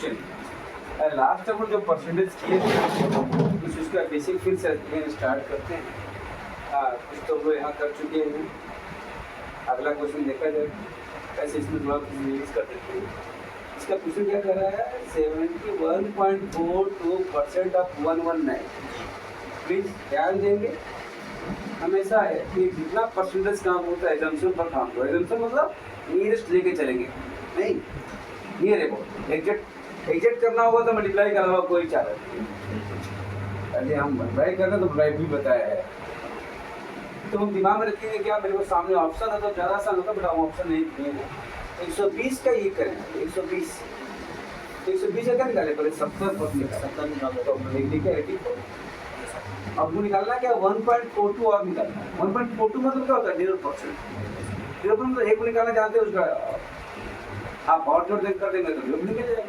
चलिए last time जो percentage किए थे कुछ उसका बेसिक फिर से स्टार्ट करते हैं। कुछ तो वो यहाँ कर चुके हैं। अगला क्वेश्चन देखा जाए, ऐसे इसमें थोड़ा रिलीज कर देते हैं। इसका क्वेश्चन क्या कर रहा है, 71.42% ऑफ 119। प्लीज ध्यान देंगे, हमेशा है कि जितना परसेंटेज काम होता है एजम्पशन पर काम होता है। एजम्पशन मतलब नियरेस्ट लेके चलेंगे, नहीं नियर अबाउट। एग्जैक्ट करना होगा तो मल्टीप्लाई के अलावा कोई चारा नहीं। अरे हम मल्टीप्लाई कर रहे हैं तो मल्टीप्लाई भी बताया है, तो हम दिमाग में रखेंगे क्या मेरे को सामने ऑप्शन है तो ज़्यादा आसान होता, बट हम ऑप्शन नहीं है। 120 का ये करें, 120 का क्या निकाले, पहले 70% निकाले तो लिख है 84। अब वो निकालना क्या, 1.42 और निकालना है। 1.42 मतलब क्या होता है, 0%। 0% मतलब एक को निकालना चाहते हैं उसका आप और जोड़ कर देंगे तो 0 निकल जाएगा।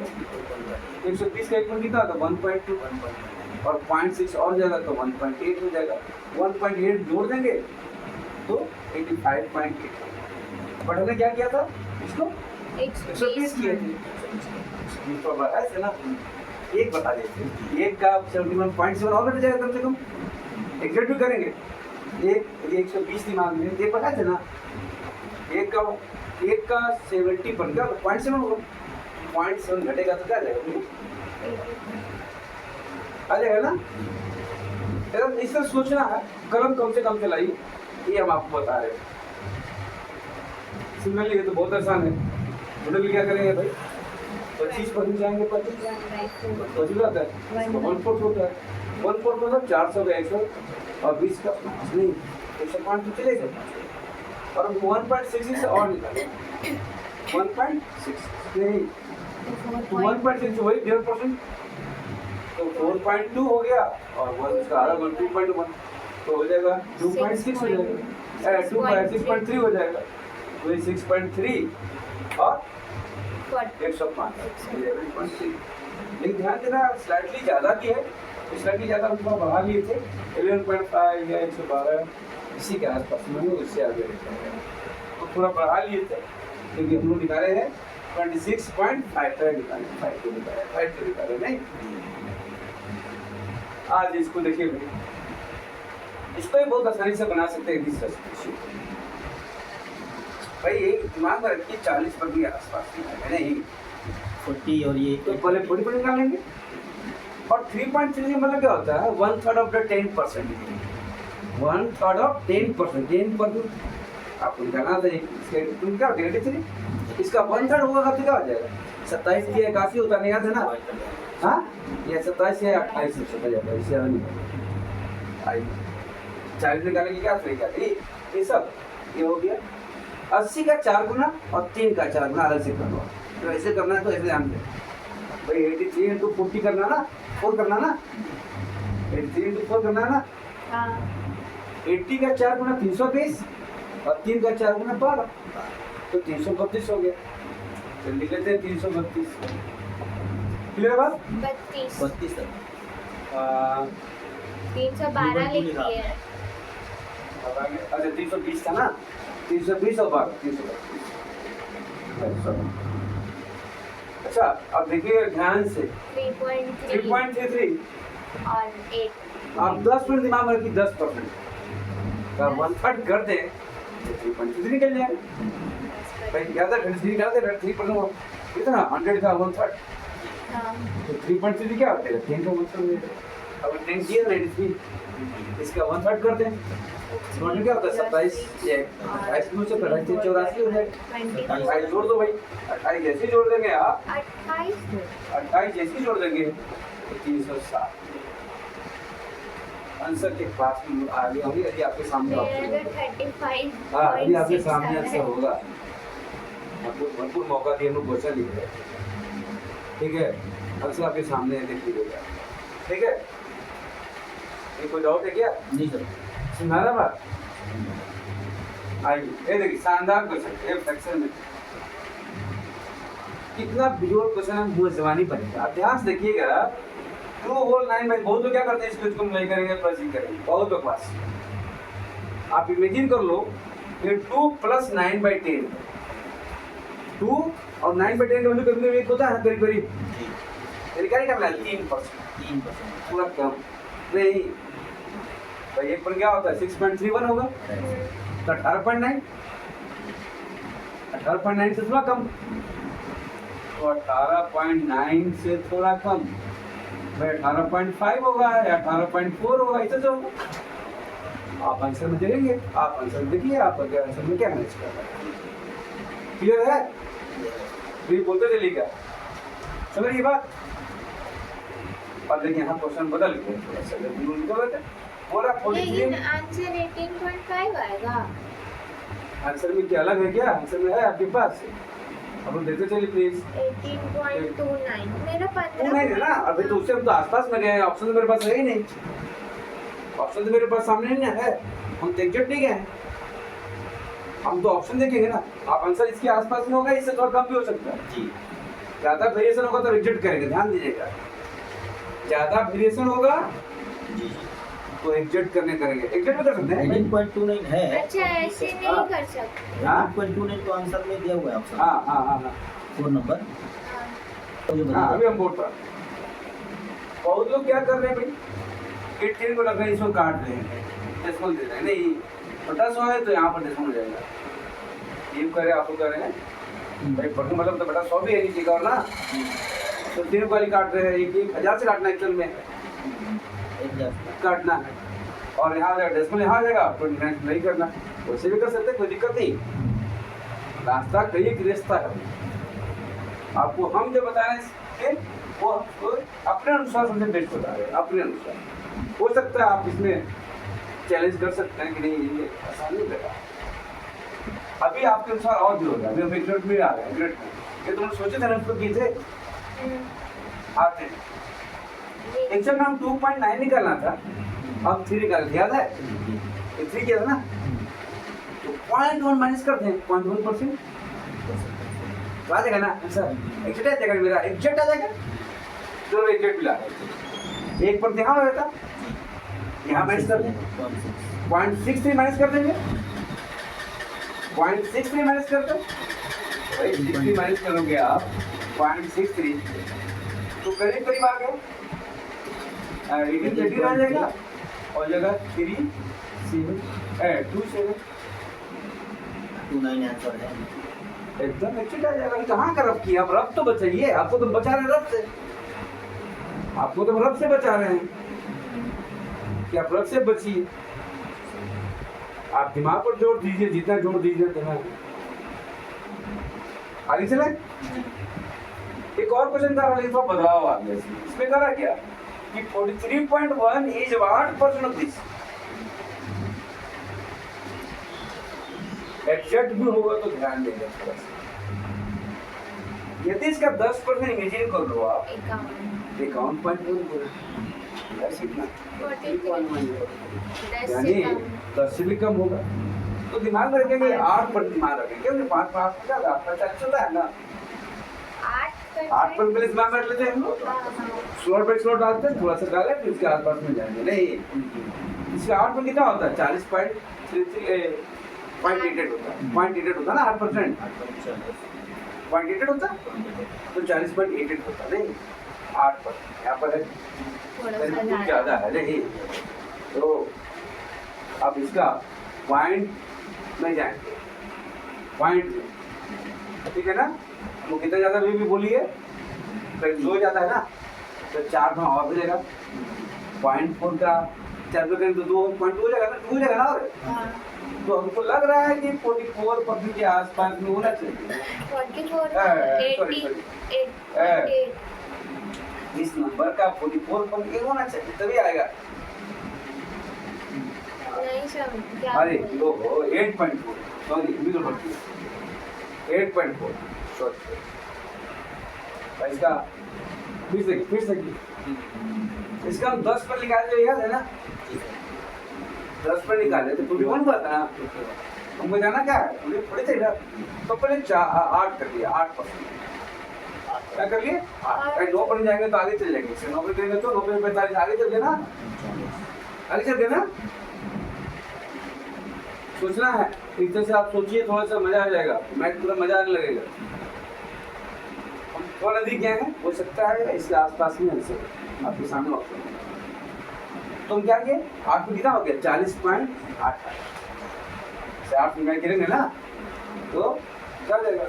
120 का एक में कितना था 1.2 और 0.6 और जाएगा तो 1.8 हो जाएगा। 1.8 जोड़ देंगे तो 85.8। बट हमने क्या किया था, इसको 120 किए थे ऐसे ना, एक बता देते एक का 71.7 और बढ़ जाएगा कम से कम। एग्जैक्ट भी करेंगे, एक 120 दिमाग में एक बता थे ना, एक का 70 पर क्या 0.7 होगा, 0.7 घटेगा तो क्या जाएगा, आ जाएगा ना। एकदम इस तरह सोचना है, कलम कम से कम चलाइए, ये हम आपको बता रहे हैं। सिग्नल ये तो बहुत आसान है। मिडिल क्या करेंगे भाई, 25% जाएंगे, 25 आता है 1/4 होता है। 1/4 मतलब 400 का 100 और 20 का नहीं 105 तो चलेगा। और 1.66 और निकालें 1.6 नहीं 1.6 वही 0%, तो 4.2 हो गया और 1 का आधा 2.1 तो हो जाएगा 2.6 हो जाएगा, 6.3 हो जाएगा, तो 6.3 और 105। लेकिन ध्यान देना स्लाइटली ज़्यादा की है, स्लाइटली ज़्यादा हम बढ़ा लिए थे 11.5 या 112 इसी के आसपास में, उससे आगे रहता है तो थोड़ा बढ़ा लिए थे, क्योंकि हम लोग निकाले हैं 26.5 निकाले नहीं। आज इसको देखिए भाई, इसको भी बहुत आसानी से बना सकते हैं भाई। एक दिमाग में रखिए 40% के आसपास है नहीं 40 और ये तो पहले 40% निकालेंगे। और 3.3 मतलब क्या होता है, 1/3 ऑफ द 10%, 1/3 ऑफ 10%, 10% आपको निकालना था। इसका क्या होता है 83, इसका 1/3 होगा तो क्या हो जाएगा 27 की 81 होता नहीं आता ना। हाँ ये 27 या 28 से चला जाता है, इससे ज़्यादा नहीं 40 निकालने की क्या तरीका है, ये सब ये हो गया। 80 का 4 गुना और 3 का 4 गुना अलग से करना, तो ऐसे करना है तो ऐसे ध्यान दें भाई। 83 into 40 करना ना, 4 करना ना, 83 into 4 करना है ना। 80 का 4 गुना 320 और 3 का 4 गुना 12 तो 332 हो गया। तो लिख लेते हैं 332। क्लियर बात, 32 तक 312 लिखिए। अच्छा 320 था ना, 320 और 12 332। अच्छा अब देखिए ध्यान से 3.33 और 8 आप 10% दिमाग में रखिए, 10% का 1/3 कर दें तो 3.33 निकल जाएगा भाई। ज़्यादा 33 निकाल दे, 3% कितना 100 का 1/3 तो 3.33 क्या होता है 10 का 1/3। अब 10 किया 93, इसका 1/3 कर दें टोटल क्या होता है 27 से 28 में से 84 हो जाएगा। 28 जोड़ दो भाई, 28 जैसे जोड़ देंगे आप 28 जैसे जोड़ देंगे तो 307 आंसर के पास में आ गया होगी। यदि आपके सामने हाँ यदि आपके सामने आंसर होगा, आपको भरपूर मौका दिए हम क्वेश्चन लिख रहे हैं, ठीक है। आंसर आपके सामने देख लीजिएगा, ठीक है। ये कोई डाउट है क्या? नहीं सर, सुना रहा बात आइए। ये देखिए शानदार क्वेश्चन, एक सेक्शन में कितना बिजोड़ क्वेश्चन है, मुंह जबानी बनेगा। अभ्यास देखिएगा 2 होल 9 में बहुत लोग क्या करते हैं, इसको नहीं करेंगे प्लस ही करेंगे, बहुत लोग पास। आप इमेजिन कर लो कि 2 + 9/10 2 और 9/10 का वैल्यू कभी कभी 1 होता है करीब करीब, जी यानी क्या निकालना है 3%, 3%। पूरा कम नहीं भाई। 1 पर क्या होता है 6.31 होगा, तो 18.9, 18.9 से थोड़ा कम, तो 18.9 से थोड़ा कम भाई 18.5 होगा या 18.4 होगा, इसे जो आप आंसर में देंगे, आप आंसर देखिए आप अगर आंसर में क्या मैच कर रहा है। क्लियर है? फिर बोलते चलिए क्या समझ ये बात। और देखिए यहाँ क्वेश्चन बदल गए थोड़ा सा, बोला लेकिन 43 आंसर 18.5 आएगा। आंसर में क्या अलग है, क्या आंसर में है आपके पास, अब हम देखते चलिए प्लीज। 18.29 मेरा तू नहीं है ना 15। अभी, तो उससे हम तो आसपास में गए, ऑप्शन तो मेरे पास है ही नहीं, ऑप्शन तो मेरे पास सामने नहीं है, हम तो एग्जैक्ट नहीं गए, हम तो ऑप्शन देखेंगे ना। आप आंसर इसके आसपास में होगा, इससे थोड़ा कम भी हो सकता है, जी ज्यादा वेरिएशन होगा तो रिजेक्ट करेंगे, ध्यान दीजिएगा, ज्यादा वेरिएशन होगा जी जी। तो एग्जैक्ट करेंगे, एग्जैक्ट कर सकते हैं 18.29 है। अच्छा ऐसे नहीं कर सकते। 18.29 तो आंसर में दिया हुआ है ऑप्शन। हाँ हाँ हाँ हाँ 4 नंबर। हाँ। तो ये हाँ, अभी बताइए। हम बोल पा बहुत लोग क्या कर रहे हैं भाई, 18 को लग रहा है इसको काट रहे हैं, डेसिमल दे रहे हैं, नहीं छोटा सा है तो यहाँ पर डेसिमल हो जाएगा, ये करे आपको कर रहे हैं भाई पढ़ने मतलब तो बटा 100 भी है नीचे का और ना, तो 3 वाली काट रहे हैं, 1000 से काटना एक्चुअल में 1000 काटना है, और यहाँ आ जाएगा डेसिमल, यहाँ आ जाएगा आपको नहीं करना, वैसे भी कर सकते हैं, कोई दिक्कत नहीं, रास्ता कई एक रास्ता है, आपको हम जो बता रहे हैं वो अपने अनुसार हमने बेस्ट बता रहे हैं, अपने अनुसार हो सकता है आप इसमें चैलेंज कर सकते हैं कि नहीं ये आसान नहीं लगा, अभी आपके अनुसार और भी होगा, अभी हम 1 मिनट में आ रहे हैं, मिनट में ये तुमने सोचे थे ना उसको किए थे आते हैं, एक्चुअल में हम 2.9 निकालना था, हम 3 निकाल याद है, ये 3 किया था ना, तो 0.1 माइनस करते हैं 0.1%, तो आ जाएगा ना आंसर, एग्जैक्ट आ जाएगा मेरा, एग्जैक्ट आ जाएगा, चलो एग्जैक्ट मिला, 1% यहाँ हो जाता, यहाँ माइनस कर देंगे 0.63 माइनस कर देंगे, 0.63 माइनस कर दो, 60 माइनस करोगे आप 0.63 तो करीब करीब आ गए, 18 आ जाएगा और जगह 27 29 आंसर है। एकदम एग्जैक्ट आ जाएगा। कहाँ का रफ किया, आप रफ तो बचाइए, आपको तो बचा रहे हैं रफ से, आपको तो रफ से बचा रहे हैं कि आप रफ से बचिए, आप दिमाग पर जोर दीजिए, जितना जोर दीजिए उतना आगे चले। एक और क्वेश्चन का थोड़ा बदलाव आ गया इसमें, करा क्या कि 43.1 इज 8% ऑफ दिस, एग्जैक्ट भी होगा तो ध्यान देंगे थोड़ा सा, यदि इसका 10% इमेजिन कर लो आप, 51.1 यानी 10 से भी कम होगा, तो दिमाग में रखेंगे 8 पर दिमाग रखेंगे, क्योंकि 5 5 क्या 8% चलता है ना, 8 पर पहले दिमाग में रख लेते हैं हम लोग, स्लॉट बाई स्लॉट डालते हैं, थोड़ा सा डाले फिर उसके आसपास में जाएंगे, नहीं इसका 8 पर कितना होता है 40.88 होता है, 0.88 होता है ना 8%, 0.88 होता है तो 40.88 होता है, नहीं 8 पर यहाँ पर है कुछ ज़्यादा है, नहीं तो अब इसका पॉइंट में जाएंगे, पॉइंट ठीक है ना, वो कितना ज़्यादा भी बोलिए, फिर 2 ज़्यादा है ना तो 4 में और मिलेगा, 0.4 का 4 पे करें तो 2.2 हो जाएगा ना, 2 हो जाएगा ना, और तो हमको लग रहा है कि 44% के आसपास में होना चाहिए, 44 इस नंबर का 44% होना चाहिए तभी आएगा, नहीं समझ क्या अरे बोल- तो 8.4 सॉरी बिल्कुल बढ़ती है 8.4 सॉरी, इसका फिर से इसका हम 10 पर निकाल लिया याद है ना, 10 पर निकाले तो 21 हुआ था ना, हमको जाना क्या है मुझे थोड़ी थे ना, तो पहले 8 कर दिया 8%, क्या कर लिए 8, 9 पर जाएंगे तो आगे चल जाएंगे, 9 पर करेंगे तो 9 पर 45 आगे चल गए ना, आगे चल गए ना, सोचना है इस तरह से आप सोचिए, थोड़ा सा मजा आ जाएगा, मैथ पूरा मजा आने लगेगा, थोड़ा नजदीक गए हैं, हो सकता है इसके आसपास में ऐसे आपके सामने ऑप्शन है। तो हम क्या किए, आपको कितना हो गया 40.8 से 8 में गिरेंगे ना तो क्या हो जाएगा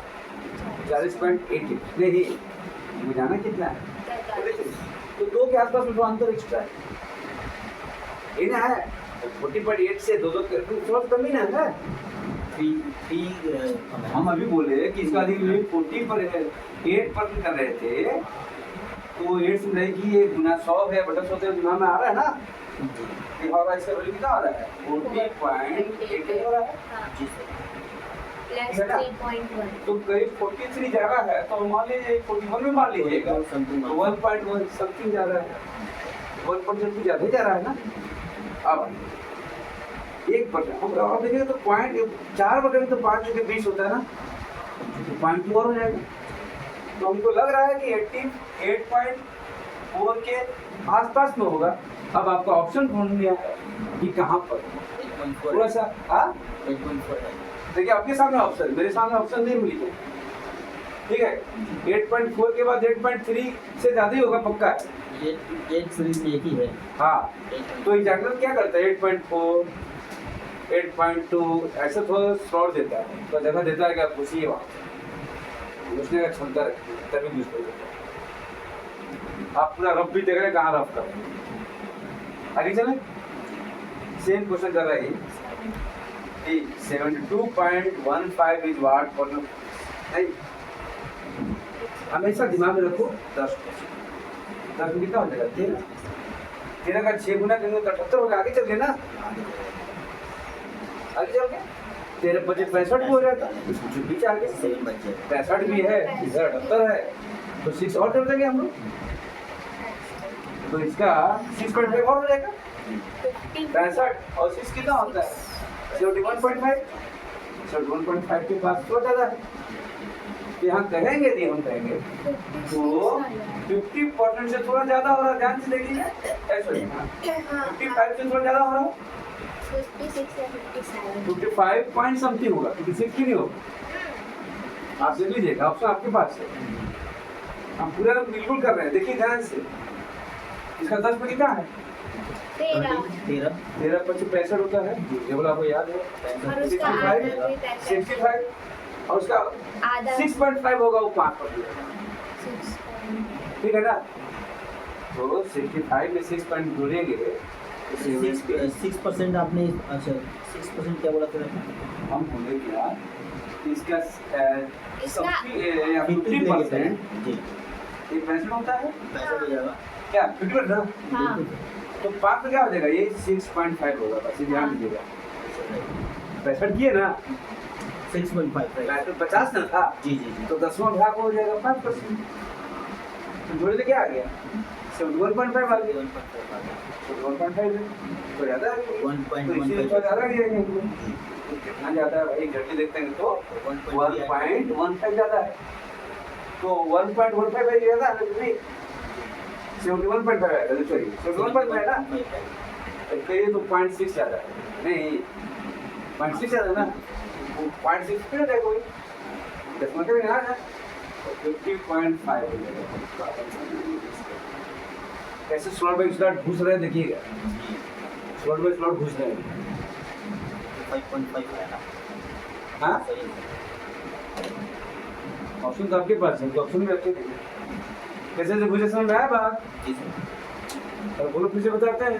40.8 नहीं मुझे जाना कितना है तो 2 के आसपास में जो अंतर एक्स्ट्रा है ये ना है 40.8 से 2 थोड़ा कमी ना है। हम अभी बोले कि इसका अधिक 40% कर रहे थे तो 8 से रहेगी ये गुना 100 है बटा 100 से गुना में आ रहा है ना ये होगा इसका वैल्यू कितना आ रहा है 40.8 हो रहा है जी सर। प्लस 3.1 तो करीब 43 जा रहा है तो मान लीजिए 41 में मान लीजिएगा तो 1.1 समथिंग जा रहा है 1% कुछ ज्यादा ही जा रहा है ना। अब 1% हम आप देखिए तो पॉइंट 4 तो 5 के 20 होता है ना तो पॉइंट 2 और हो जाएगा तो हमको लग रहा है कि 8.4 के आसपास में होगा। अब आपका ऑप्शन ढूंढ लिया है कि कहाँ पर थोड़ा सा देखिए आपके सामने ऑप्शन मेरे सामने ऑप्शन नहीं मिली है ठीक है 8.4 के बाद 8.3 से ज्यादा ही होगा पक्का है ये 8 एक ही है। हाँ तो एग्जाम्पल क्या करता है 8.4 8.2 ऐसे थोड़ा स्लॉट देता है तो जगह देता है कि आप पूछिए वहाँ पूछने का क्षमता रखती है तभी पूछ पाएंगे आप पूरा रफ भी देख रहे हैं कहाँ रफ कर रहे हैं आगे चलें सेम क्वेश्चन कर रहे हैं 72.15 इज वाट फॉर नहीं हमेशा दिमाग में रखो 10 में कितना हो जाएगा 13 का 6 गुना करेंगे तो 78 होगा आगे चल गए ना आगे चल गए 13 25 65 हो जाता कुछ बीच आ गए 65 भी है इधर 78 है तो 6 और कर देंगे हम लोग तो इसका 6.5 और हो जाएगा 65 और 6 कितना होता है 71.5 के पास थोड़ा ज्यादा है यहाँ कहेंगे नहीं हम कहेंगे तो 50% से थोड़ा ज्यादा हो रहा है ध्यान से देखिए ऐसे 55 से थोड़ा ज्यादा हो रहा है 56 या 57 55 पॉइंट समथिंग होगा 56 की नहीं होगा आप देख लीजिएगा ऑप्शन आपके पास है हम पूरा बिल्कुल कर रहे हैं देखिए ध्यान से इसका 10 में कितना है 13 13 25 65 होता है ये बोला आपको याद है और उसका आधा भी 65 और उसका आधा 6.5 होगा वो 5% ठीक है ना तो 65 में 6 पॉइंट जोड़ेंगे 6% आपने अच्छा 6% क्या बोला फिर हम बोले क्या इसका इसका 50% जी ये 65 होता है 65 हो जाएगा क्या 50% ना हाँ तो 5 में क्या हो जाएगा ये 6.5 होगा बस ये ध्यान दीजिएगा 65 किए ना 6.5 तो 50 ना था जी जी जी तो 10वां भाग हो जाएगा 5% तो जोड़े तो क्या आ गया 71.5 आ गया 1.5 है तो ज्यादा आ गया 1.15 तो इसीलिए तो ज्यादा गिरेंगे हम लोग। कितना ज्यादा है भाई जल्दी देखते हैं तो 1.15 ज्यादा है तो 1.15 है ज्यादा है नहीं 71.5 है सॉरी 71.5 है ना कहिए तो 0.6 ज्यादा है नहीं 0.6 ज्यादा ना 0.6 फिर है कोई 10 में भी ना है 50.5 हो जाएगा कैसे स्लॉट बाई स्लॉट घुस रहे हैं देखिएगा स्लॉट बाई स्लॉट घुस रहे हैं 5.5 है ना हाँ सही ऑप्शन तो आपके पास है तो ऑप्शन में रखे देखिए कैसे से मुझे समझ में आया बात जी सर और बोलो फिर से बताते हैं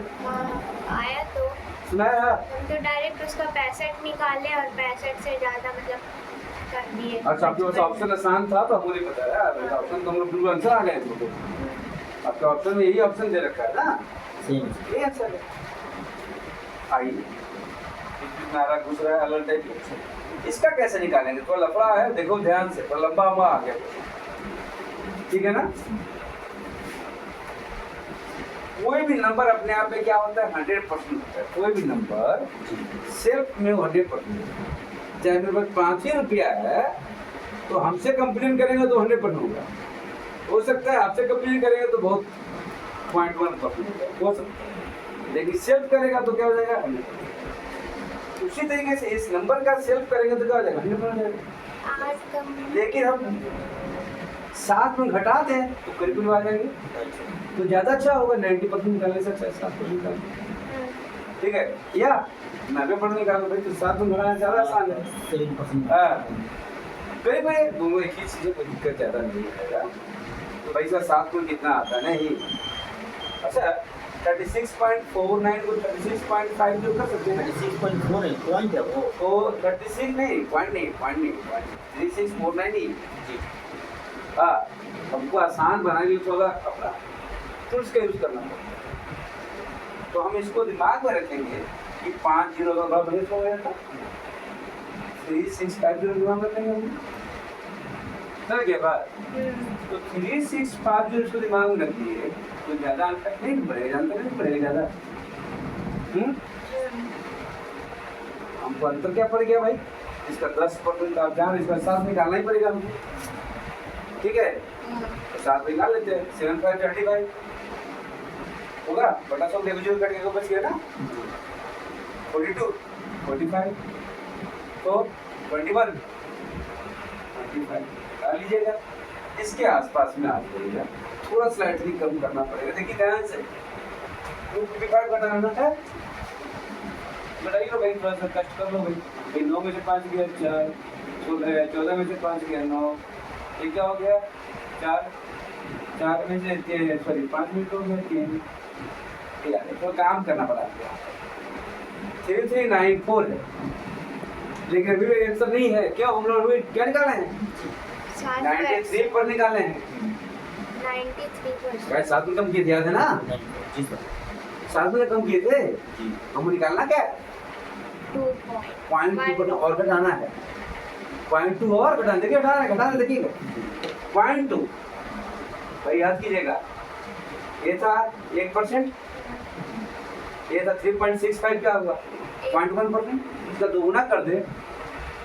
आया तो सुनाया हम तो डायरेक्ट उसका 65 निकाले और 65 से ज्यादा मतलब कर दिए अच्छा आपके पास ऑप्शन आसान था तो हमको नहीं बताया ऑप्शन तो हम लोग बिल्कुल आंसर आ गए थे आपके ऑप्शन में यही ऑप्शन दे रखा है ना सेम ये आंसर है आइए नारा घुस रहा है अलर्ट टाइप इसका कैसे निकालेंगे थोड़ा लफड़ा है देखो ध्यान से थोड़ा लंबा हुआ आ गया ठीक है ना कोई भी नंबर अपने आप में क्या होता है 100% होता है कोई भी नंबर सेल्फ में 100% चाहे मेरे पास 5 ही रुपया है तो हमसे कंप्लेन करेंगे तो 100% होगा हो सकता है आपसे कंप्लेन करेंगे तो बहुत 0.1% हो सकता है लेकिन सेल्फ करेगा तो क्या हो जाएगा 100%। उसी तरीके से इस नंबर का सेल्फ करेंगे तो क्या हो जाएगा 100% हो जाएगा आज कम लेकिन हम 7 में घटा दें तो करीब करीब आ जाएंगे, अच्छा तो ज़्यादा अच्छा होगा। 90% निकालने से अच्छा है 7% निकालना, ठीक है। या 90% निकालना भाई, तो 7 में घटाना ज़्यादा आसान है। 7%। हाँ, करीब करीब दोनों एक ही चीज़ है, कोई दिक्कत ज़्यादा नहीं है। तो भाई इसका 7 में कितना आता है नहीं। अच्छा 36.49 को 36.5 जो कर सकते हैं, 36.4 है पॉइंट है वो। तो 36 नहीं, पॉइंट नहीं, 3649 नहीं। जी हाँ, हमको आसान बनाने के लिए थोड़ा अपना टूल्स का यूज करना पड़ेगा। तो हम इसको दिमाग में रखेंगे कि 5 जीरो का भाव बजट हो गया था, 3650 दिमाग में रखेंगे हम, समझ गए बात। तो 3650 इसको दिमाग में रखिए, तो ज़्यादा अंतर नहीं बढ़ेगा, अंतर नहीं बढ़ेगा ज़्यादा। हमको अंतर क्या पड़ गया भाई, इसका 10% आप जान, इसका 7 निकालना ही पड़ेगा हमको, ठीक है। तो 7 निकाल लेते हैं, 7.35 होगा, बटा 100 डिविजन कट के बच गया ना, 42 45 तो 21 25 डाल लीजिएगा। इसके आसपास में आ जाइएगा, थोड़ा स्लाइटली कम करना पड़ेगा। देखिए ध्यान से 255 घटाना है, बढ़ाई लो भाई, थोड़ा सा कष्ट कर लो भाई। 9 में से 5 गया 4, 14 में से 5 गया 9, ये क्या हो गया 4 में से सॉरी 5 में तो हो गया 3, तो काम करना पड़ा। 3394 है, लेकिन अभी भी आंसर नहीं है। क्या हम लोग अभी क्या निकाले हैं, 93 पर निकाले हैं 93%। भाई, 7 में कम किए थे, याद है ना, जी सर 7 में कम किए थे। जी हमको निकालना क्या है, 0.2 और घटाना है, 0.2 और घटाना, देखिए घटाना देखिएगा 0.2 भाई, याद कीजिएगा। ये था 1%, ये था 3.65, क्या हुआ 0.1%, इसका दोगुना कर दे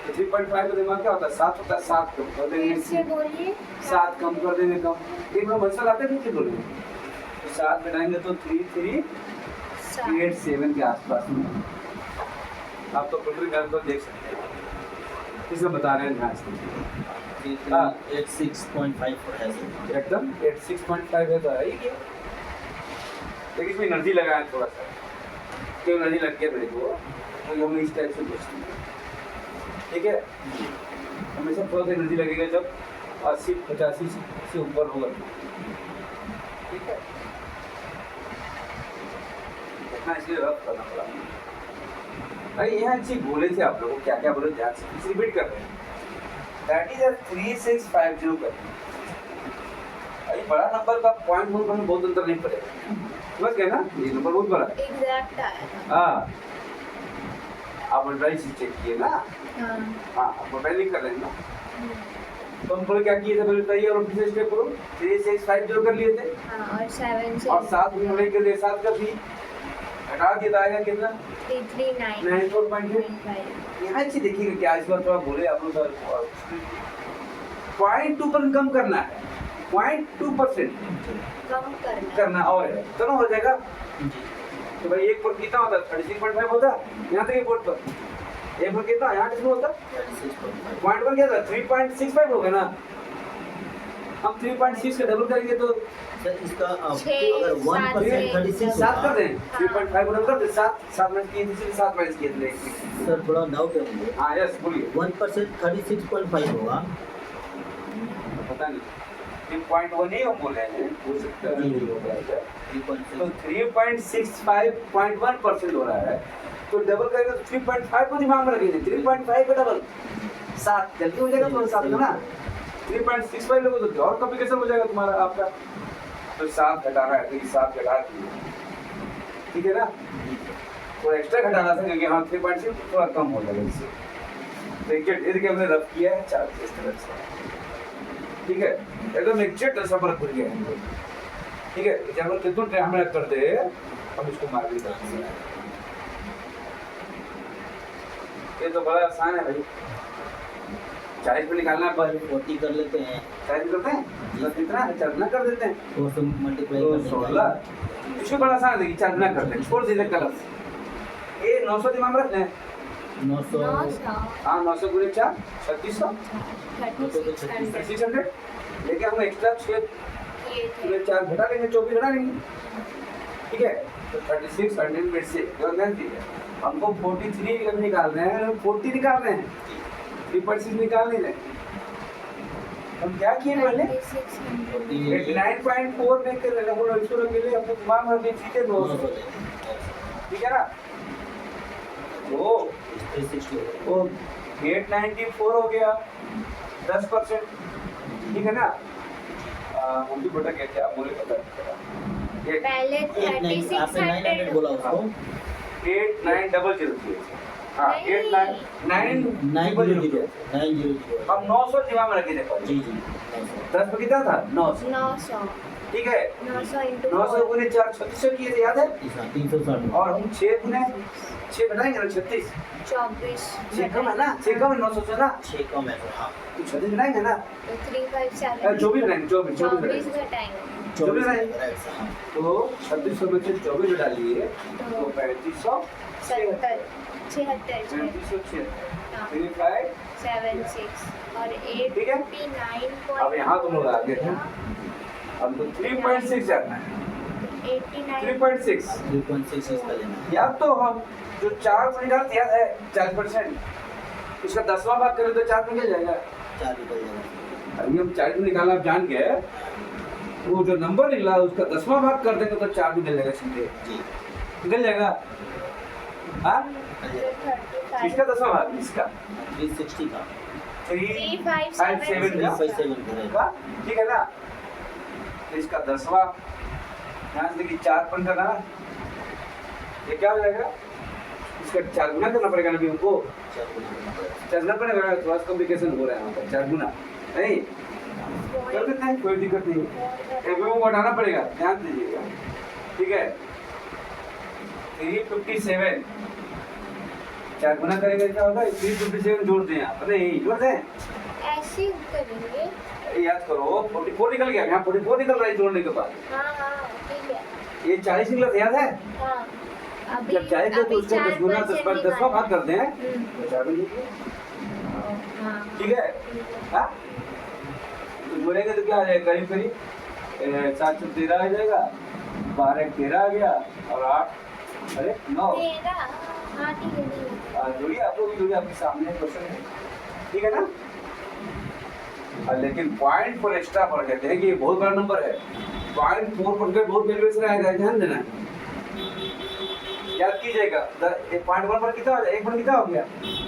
तो 3.5 का दिमाग क्या होता है, 7 होता है, 7 कम कर फिर देंगे, से बोलिए 7 कम कर देंगे, कम एक बार मसल आते थे बोलेंगे, तो 7 घटाएंगे तो 3387 के आसपास में। आप तो टोटल गन को देख सकते हैं, इसमें बता रहे हैं ध्यान से। 86.54 है सर। एकदम 86.5 है, तो है ही क्या, लेकिन इसमें एनर्जी लगाया थोड़ा सा, क्यों एनर्जी लग गया मेरे को, तो हम इस टाइप से पूछते हैं, ठीक है। हमेशा थोड़ा सा एनर्जी लगेगा जब 80-85 से ऊपर होगा, ठीक है। इतना इसलिए रफ करना पड़ा भाई। यहाँ चीज बोले थे आप लोगों को, क्या क्या बोले ध्यान से रिपीट कर रहे हैं। दैट इज 3650 कर, अरे बड़ा नंबर का पॉइंट में बहुत अंतर नहीं पड़ेगा, समझ गए ना, ये नंबर बहुत बड़ा है। एग्जैक्ट आया था। हाँ, आप मल्टीप्लाई चेक किए ना, हाँ हाँ आप मल्टीप्लाई कर लेंगे ना। तो हम क्या किए थे पहले बताइए, और दूसरे स्टेप करो, 3650 कर लिए थे, हाँ, और 7 से और 7 में लेकर दे 7 का भी घटा दिया तो आएगा कितना, 339.5। यहाँ अच्छी देखिएगा क्या इस बार थोड़ा बोले आप लोग, 0.2 पर कम करना है, 0.2% कम करना करना, और तो ना हो जाएगा। जी तो भाई एक पर कितना होता है, 36.5 होता है, यहाँ तक एक बोर्ड पर एक पर कितना, यहाँ कितना होता है, 36.5 पॉइंट पर क्या था 3.65 होगा ना, हम 3.6 का डबल करेंगे तो सर इसका छः, अगर 1% 36 7 कर होगा। दें, 3.5 डबल कर दें, 7 माइनस किए थे, 7 माइनस किए थे। सर थोड़ा डाउट है मुझे, हाँ यस बोलिए, 1% 36.5 होगा। पता नहीं, 3.1 ही हम बोल रहे हैं, हो सकता है नहीं हो रहा है, 3.6 तो 3.65.1% हो रहा है, तो डबल करेंगे तो 3.5 को दिमाग में रखेंगे, 3.5 का डबल 7 जल्दी हो जाएगा, तो 7 का ना 3.65 लोगों तो और कॉम्प्लिकेशन हो जाएगा तुम्हारा आपका, तो 7 घटाना है, तो 7 घटा दिए, ठीक है ना, थोड़ा एक्स्ट्रा घटाना था क्योंकि हाँ 3.6 थोड़ा कम हो जाएगा इससे। देखिए देखिए हमने रफ किया है 4 इस तरह से, ठीक है, एकदम एग्जैक्ट ऐसा पर खुल गया है, ठीक है। जब हम कितना टाइम में कर दे हम इसको मार भी सकते हैं, ये तो बड़ा आसान है भाई। 40 पे निकालना है, पर 40 कर लेते हैं, 40 करते हैं, तो कितना है 4 गुना कर देते हैं, 4 से मल्टीप्लाई तो कर देंगे। 16, इसको बड़ा आसान है, देखिए 4 गुना करते हैं, छोड़ दीजिए कलर, ये 900 दिमाग रखते हैं, 900 हाँ 900 गुणे 4 3600 3600 3600 लेकिन हम एक्स्ट्रा 6 ये थे। में 4 घटा लेंगे, 24 घटा लेंगे, ठीक है। तो 36 100 में से हमको 43 निकाल रहे हैं, हम 40 निकाल रहे हैं, 3.6 निकाल नहीं रहे। हम क्या किए पहले 89.4 में कर रहे हैं, इसको के लिए हमको दिमाग में चीजें 200, ठीक है ना। तो 360 वो 894 हो गया 10%, ठीक है ना। हम भी बता क्या क्या बोले पता पहले आपने 900 बोला उसको 8900 हाँ नहीं। 89900 हम 900 दिमाग में रखे देखो जी जी 10 पे कितना था 900, 900 ठीक है। 900 इंटू 900 गुने 4 3600 किए थे, याद है। 360 और हम 6 गुने 6 बनाएंगे ना 36, 24 6 कम है ना, 6 कम है 900 से ना, 6 कम है हाँ तो 36 बनाएंगे ना, तो 357 24 बनाएंगे, 24 24 बनाएंगे। घटाएंगे 24 है। हाँ तो 3600 में से 24 डालिए तो 3500 70 76 3506 हाँ। 35 76 और ठीक है। 89 अब यहाँ तुम लोग आगे थे, अब तो 3.6 जाना है, 89 3.6 3.6 इसका लेना है या तो हम जो 4 को निकालते हैं 40%, उसका 10वां भाग करें तो 4 निकल जाएगा। 4 निकल जाएगा अभी हम 40 में निकालना आप जान के, वो जो नंबर निकला उसका 10वां भाग कर देंगे तो 4 निकल जाएगा सीधे, जी निकल जाएगा। हाँ इसका 35 10वां भाग, इसका 360 का 357 का 357 करेगा का, ठीक है ना। तो इसका 10वां यहाँ से देखिए 4 पॉइंट करना, ये क्या हो जाएगा, इसका 4 गुना करना पड़ेगा ना अभी हमको, 4 गुना पड़ेगा, थोड़ा कॉम्प्लिकेशन हो रहा है यहाँ पर, 4 गुना नहीं कर देते हैं, कोई दिक्कत नहीं है, एक को घटाना पड़ेगा, ध्यान दीजिएगा, ठीक है। 357 4 गुना करेंगे क्या होगा, 357 जोड़ दें आप, नहीं जोड़ दें, ऐसे करेंगे याद करो 44 निकल गया, यहाँ 44 निकल रहा है जोड़ने के बाद, हाँ ठीक है ये 40 निकला था, याद है। हाँ अभी जब 40 है तो उसको 10 गुना 10वां भाग कर दें तो 4 भी निकले, हाँ ठीक है। हाँ तो बोलेंगे तो क्या आ जाएगा, करीब करीब 7 से 13 आ जाएगा, 12 13 आ गया और 8 अरे 9 तेरा हाँ ठीक है जोड़िए, आप लोग जोड़िए, आपके सामने क्वेश्चन है, ठीक है ना। लेकिन पॉइंट पर एक्स्ट्रा फर्क कहते हैं कि ये बहुत बड़ा नंबर है, 0.4% बहुत वेरिएशन आएगा, ध्यान देना, याद कीजिएगा। 1.1 पर कितना हो गया, 1 पर कितना हो गया,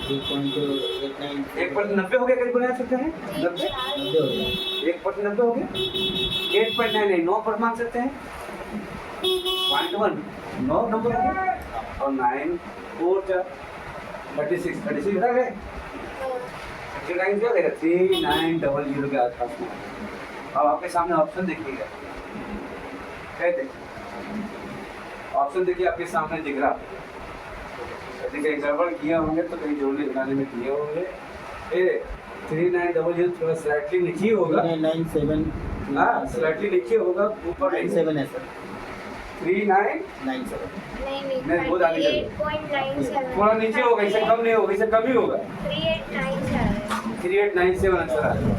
3.89 1 पर 90 हो गया, करीब बना सकते हैं 90, 90 हो गया 1 पर 90 हो गया, 8.99 9 पर मान सकते हैं, 0.1 9 नंबर हो गया और 9 4 36 36 घटा गए, क्या देगा 3900 के आसपास में। अब आपके सामने ऑप्शन देखिएगा, कहते ऑप्शन देखिए आपके सामने दिख रहा, यदि कहीं गड़बड़ किए होंगे तो कहीं जोड़ने घटाने में किए होंगे। 3900 थोड़ा स्लाइटली नीचे होगा, 397 हाँ स्लाइटली नीचे होगा, ऊपर नहीं, 97 है सर 39 97 नहीं, बहुत आगे चलो। 8.97 थोड़ा नीचे होगा, इससे कम नहीं होगा, इससे कम ही होगा, 3897 3897 आंसर आ जाएगा।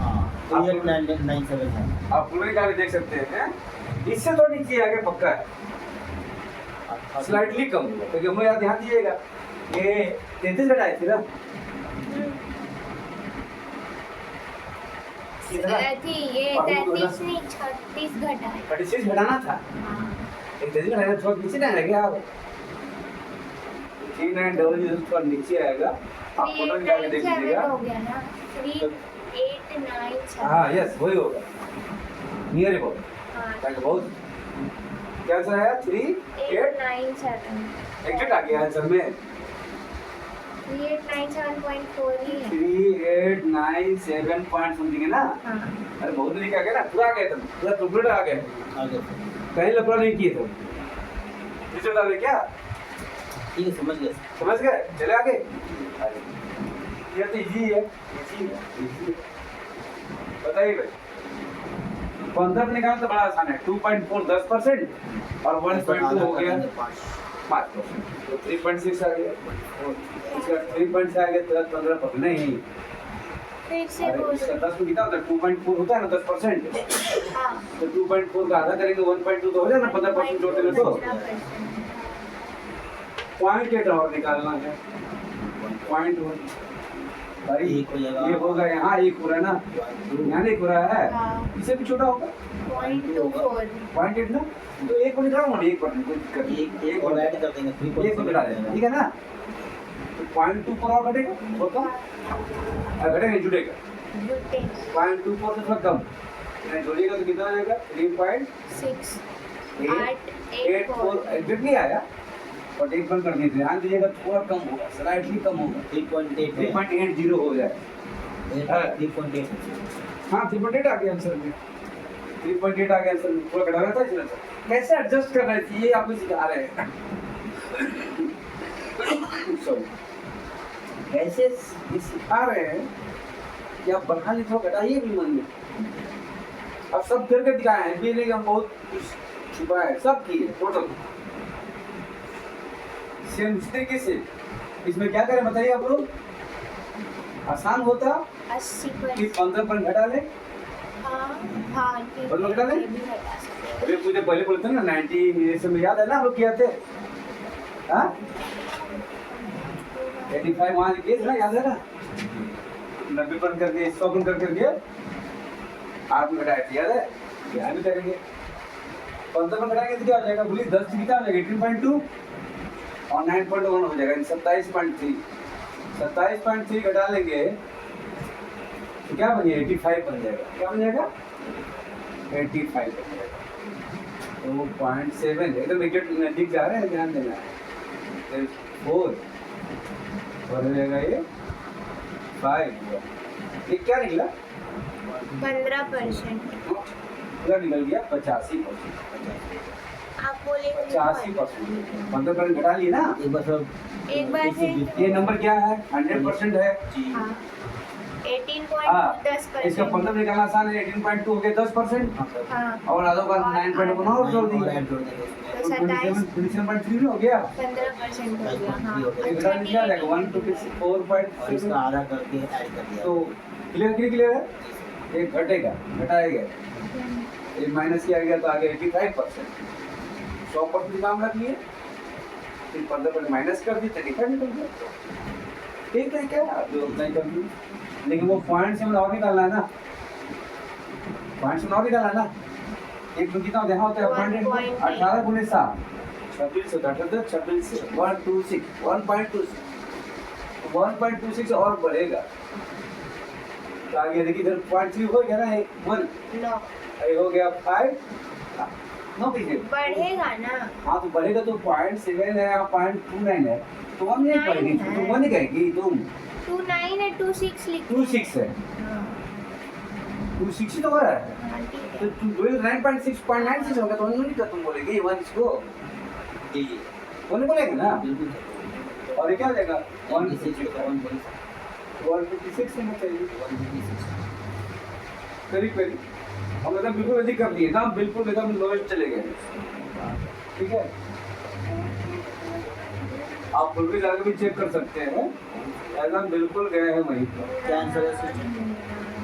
हाँ 3897 है आप पूरे का भी देख सकते हैं, इससे तो नीचे आगे पक्का है, स्लाइटली कम, क्योंकि हमें याद ध्यान दीजिएगा ये 33 घटाए थे ना, कितना थी ये 33 नहीं 36 घटा है 36 घटाना था, हाँ एक 33 घटाना थोड़ा नीचे ना आएगा आप, 3900 थोड़ा नीचे आएगा, आप फोटो निकाल के देख 3897 लीजिएगा। हो गया ना 3897 हाँ यस वही होगा, नियर अबाउट, हाँ ताकि बहुत क्या आंसर आया 38 897 एग्जैक्ट आ गया आंसर में 3897.4 ही है 3897 पॉइंट समथिंग है ना। हाँ अरे बहुत नजदीक आ गया ना, पूरा आ गया तुम, पूरा टुकड़ा आ गया, आगे कहीं लफड़ा नहीं किए तुम, नीचे डाले क्या, ठीक है समझ गए समझ गए, चले आगे। ये तो इजी है, इजी है, इजी है। बताइए भाई 15 निकालना तो बड़ा आसान है, 2.4 10% और 1.2 हो गया 5%, तो 3.6 आ गया, इसका 3 पॉइंट से आ गया तो 15% नहीं, फिर से अरे बोलो। इसका 10 में कितना होता है? 2.4 होता है ना 10%। हाँ तो 2.4 का आधा करेंगे 1.2 तो हो जाए ना 15% जोड़ते हैं तो 15%। पॉइंट 8 और निकालना है। पॉइंट 1 भाई एक हो जाएगा। ये होगा यहाँ एक हो रहा है ना, यहाँ एक हो रहा है, हाँ। इससे भी छोटा होगा 0.24। पॉइंट 8 ना, तो एक को निकालूंगा 1% कोई दिक्कत नहीं, एक और ऐड कर देंगे 3 एक को घटा देना, ठीक है ना। तो 0.2 पर और घटेगा होगा, घटेगा नहीं जुड़ेगा, जुटे 0.24 से थोड़ा कम नहीं जोड़िएगा तो कितना आ जाएगा 6 884। एग्जैक्ट नहीं आया बट एक बंद कर दिए थे, ध्यान दीजिएगा थोड़ा कम होगा, स्लाइटली कम होगा, 3.8 3.80 हो जाए। 3.8 हाँ 3.8 आ गया आंसर में, 3.8 आ गया आंसर में, थोड़ा घटा रहता है इसमें। कैसे एडजस्ट करना है ये आपको सिखा रहे हैं। Sorry. कैसे ये सिखा रहे हैं कि आप बढ़ा ली थोड़ा घटाइए भी मन में। अब सब करके दिखाए हैं, भी नहीं हम बहुत कुछ छुपा है, सब किए टोटल सेम तरीके से। इसमें क्या करें बताइए आप लोग, आसान होता 80%। कि 15% घटा ले, हाँ ठीक और लोग घटा है, लें? ये भी घटा सकते हैं। अभी मुझे पहले बोलते ना 90 ये सब में याद है ना हम लोग किया थे, हाँ 85 वहाँ किए थे ना, याद है ना, 90% कर दिए, 100% कर दिए, 8 में घटाए थे, याद है, यहाँ भी करेंगे 15% घटाएंगे तो क्या हो जाएगा, बोलिए 10 से कितना हो जाएगा 18.2 और 9.1 हो जाएगा 27.3, 27.3 घटा लेंगे तो क्या बन जाएगा 85 बन जाएगा, क्या बन जाएगा 85 बन जाएगा। तो 0.7 एकदम एग्जैक्ट नजदीक जा रहे हैं, ध्यान देना है। 4 और हो जाएगा ये 5, ये क्या निकला 15%। पूरा निकल गया 85%, आप बोले 85%, 15% घटा लिए ना। एक बार सब एक बार फिर ये नंबर क्या है 100% है, हाँ 18.2 हाँ 10%। इसका 15 निकालना आसान है, 18.2 हो गया 10%, हाँ और आधा का 9.1 और जोड़ दिए, तो 27 27.3 हो गया। 15% हो गया। हाँ एक घटा निकला जाएगा 124. और इसका आधा करके ऐड कर दिया। तो क्लियर है, एक घटेगा घटाएगा, एक माइनस किया गया तो आ गया 85%, 100% काम रख लिए, फिर 15% माइनस कर दी 35 निकल गया। ठीक है क्या जो उतना ही कर दी, लेकिन वो पॉइंट से मतलब और निकालना है ना, पॉइंट से और निकालना है ना। एक तो कितना यहाँ होता है पॉइंट 18 गुने 7 26 होता है, 26 से 126 1.26 और बढ़ेगा तो आगे देखिए इधर 0.3 हो गया ना, 1 नो हो गया 5 नो पीछे बढ़ेगा ना। हाँ तो बढ़ेगा तो 0.7 है या 0.29 है तो 1 नहीं पड़ेगी, है। तो 1 ही कहेगी तुम, 29 है 26 लिखते 26 है, हाँ 26 ही तो हो रहा है, हाँ, ठीक तो है। 9.6.96 होगा तो 1 नहीं तुम बोलेगी 1 इसको, जी जी 1 बोलेंगे ना, बिल्कुल और ये क्या हो जाएगा 156 156 होना चाहिए करीब करीब। हम एकदम बिल्कुल अधिक कर दिए ना, बिल्कुल एकदम लोएस्ट चले गए, ठीक है। आप फुल भी जाकर भी चेक कर सकते हैं, एकदम बिल्कुल गए हैं वहीं पर। क्या आंसर है इसका?